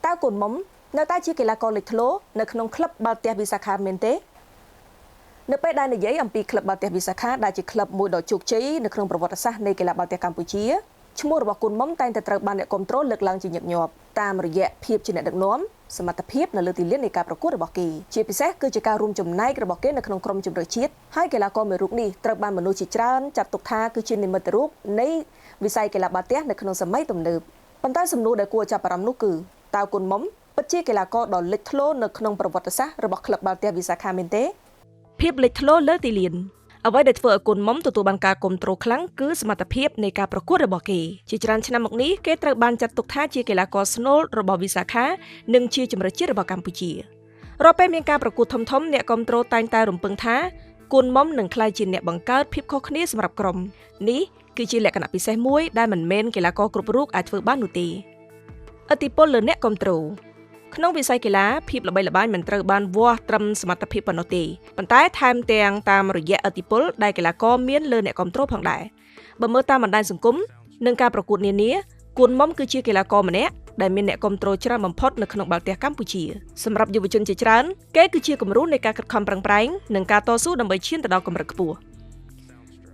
តើកូនមុំនៅតែជាកីឡាករលេចធ្លោនៅក្នុងក្លឹបបាល់ទះវិសាខាមែនទេនៅពេលដែលនិយាយអំពីក្លឹបបាល់ទះវិសាខាដែលជាក្លឹបមួយដ៏ជោគជ័យនៅក្នុងប្រវត្តិសាស្ត្រនៃកីឡាបាល់ទះកម្ពុជាឈ្មោះរបស់កូនមុំតែងតែត្រូវបានអ្នកគាំទ្រលើកឡើងជាញឹកញាប់តាមរយៈភាពជាអ្នកដឹកនាំសមត្ថភាពនៅលើទីលាននៃការប្រកួតរបស់គេជាពិសេសគឺជាការរួមចំណែករបស់គេនៅក្នុងក្រុមជម្រើសជាតិហើយកីឡាករមួយរូបនេះត្រូវបានមនុស្សជាច្រើនចាត់ទុកថាគឺជានិមិត្តរូបនៃវិស័យកីឡាបាល់ទះនៅក្នុងសម័យទំនើបប៉ុន្តែសំណួរដែលគួរចាប់អារម្មណ៍នោះគឺតើកូនមុំពិតជាកីឡាករដ៏លេចធ្លោនៅក្នុងប្រវត្តិសាស្ត្ររបស់ក្លឹបបាល់ទះវិសាខាមែនទេភាពលេចធ្លោលើទីលានអ្វីដែលធ្វើឲ្យកូនមុំទទួលបានការគាំទ្រខ្លាំងគឺសមត្ថភាពនៃការប្រកួតរបស់គេជាច្រើនឆ្នាំមកនេះគេត្រូវបានចាត់ទុកថាជាកីឡាករស្នូលរបស់វិសាខានិងជាជម្រើសជាតិរបស់កម្ពុជារាល់ពេលមានការប្រកួតធំៗអ្នកគាំទ្រតែងតែរំពឹងថាកូនមុំនឹងក្លាយជាអ្នកបង្កើតភាពខុសគ្នាសម្រាប់ក្រុមនេះគឺជាលក្ខណៈពិសេសមួយដែលមិនមែនកីឡាករគ្រប់រូបអាចធ្វើបាននោះទេឥទ្ធិពលលើអ្នកគាំទ្រក្នុងវិស័យកីឡាភាពល្បីល្បាញមិនត្រូវបានវាស់ត្រឹមសមត្ថភាពប៉ុណ្ណោះទេប៉ុន្តែថែមទាំងតាមរយៈឥទ្ធិពលដែលកីឡាករមានលើអ្នកគាំទ្រផងដែរបើមើលតាមបណ្ដាញសង្គមនិងការប្រកួតនានាកូនមុំគឺជាកីឡាករម្នាក់ដែលមានអ្នកគាំទ្រច្រើនបំផុតនៅក្នុងបាល់ទះកម្ពុជាសម្រាប់យុវជនជាច្រើនគេគឺជាគំរូនៃការខិតខំប្រឹងប្រែងនិងការតស៊ូដើម្បីឈានទៅដល់កម្រិតខ្ពស់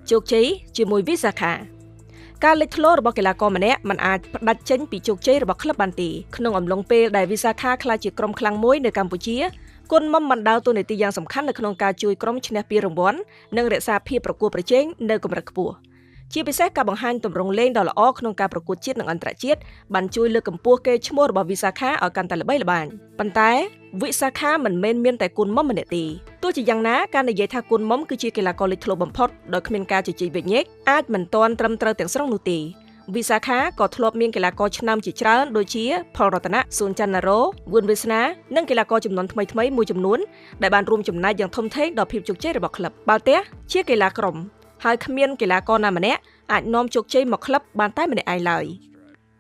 ជោគជ័យជាមួយវិសាខាការលេចធ្លោរបស់កីឡាករម្នាក់មិនអាចផ្ដាច់ចេញពីជោគជ័យរបស់ក្លឹបបានទេក្នុងអំឡុងពេលដែលវិសាខាក្លាយជាក្រុមខ្លាំងមួយនៅកម្ពុជាកូនមុំបានដើរតួនាទីយ៉ាងសំខាន់នៅក្នុងការជួយក្រុមឈ្នះពានរង្វាន់និងរក្សាភាពប្រកួតប្រជែងនៅកម្រិតខ្ពស់ជាពិសេសការបង្ហាញទម្រង់លេងដ៏ល្អក្នុងការប្រកួតជាតិនិងអន្តរជាតិបានជួយលើកកម្ពស់កេរ្តិ៍ឈ្មោះរបស់វិសាខាឲ្យកាន់តែល្បីល្បាញប៉ុន្តែវិសាខាមិនមែនមានតែកូនមុំម្នាក់ទេទោះជាយ៉ាងណាការនិយាយថាកូនមុំគឺជាកីឡាករលេចធ្លោបំផុតដោយគ្មានការជជែកវែកញែកអាចមិនទាន់ត្រឹមត្រូវទាំងស្រុងនោះទេវិសាខាក៏ធ្លាប់មានកីឡាករឆ្នើមជាច្រើនដូចជាផលរតនៈសួនច័ន្ទណារ៉ូវឿនវាសនានិងកីឡាករចំនួនថ្មីៗមួយចំនួនដែលបានរួមចំណែកយ៉ាងធំធេងដល់ភាពជោគជ័យរបស់ក្លឹបបាល់ទះជាកីឡាក្រុមហើយគ្មានកីឡាករណាម្នាក់អាចនាំជោគជ័យមកក្លឹបបានតែម្នាក់ឯងឡើយ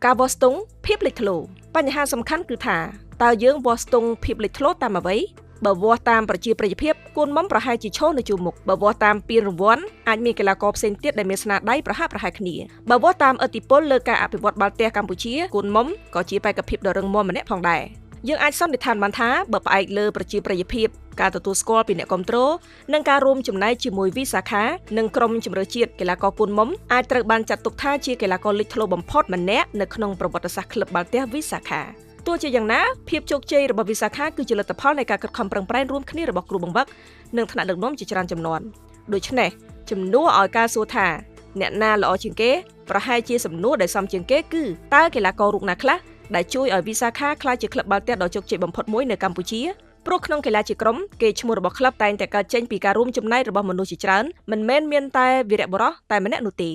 ការវាស់ស្ទង់ភាពលេចធ្លោបញ្ហាសំខាន់គឺថាតើយើងវាស់ស្ទង់ភាពលេចធ្លោតាមអ្វីបើវាស់តាមប្រជាប្រិយភាពកូនមុំប្រហែលជាឈរនៅជួរមុខបើវាស់តាមពានរង្វាន់អាចមានកីឡាករផ្សេងទៀតដែលមានស្នាដៃប្រហាក់ប្រហែលគ្នាបើវាស់តាមឥទ្ធិពលលើការអភិវឌ្ឍបាល់ទះកម្ពុជាកូនមុំក៏ជាបេក្ខភាពដ៏រឹងមាំម្នាក់ផងដែរយើងអាចសន្និដ្ឋានបានថាបើផ្អែកលើប្រជាប្រិយភាពការទទួលស្គាល់ពីអ្នកគាំទ្រនិងការរួមចំណែកជាមួយវិសាខានិងក្រុមជម្រើសជាតិកីឡាករកូនមុំអាចត្រូវបានចាត់ទុកថាជាកីឡាករលេចធ្លោបំផុតម្នាក់នៅក្នុងប្រវត្តិសាស្ត្រក្លឹបបាល់ទះវិសាខាទោះជាយ៉ាងណាភាពជោគជ័យរបស់វិសាខាគឺជាលទ្ធផលនៃការខិតខំប្រឹងប្រែងរួមគ្នារបស់គ្រូបង្វឹកនិងថ្នាក់ដឹកនាំជាច្រើនជំនាន់ដូច្នេះជំនួសឲ្យការសួរថាអ្នកណាល្អជាងគេប្រហែលជាសំណួរដែលសមជាងគេគឺតើកីឡាកររូបណាខ្លះដែលជួយឲ្យវិសាខាក្លាយជាក្លឹបបាល់ទះដ៏ជោគជ័យបំផុតមួយនៅកម្ពុជាព្រោះក្នុងកីឡាជាក្រុមកេរ្តិ៍ឈ្មោះរបស់ក្លឹបតែងតែកើតចេញពីការរួមចំណែករបស់មនុស្សជាច្រើនមិនមែនមានតែវីរបុរសតែម្នាក់នោះទេ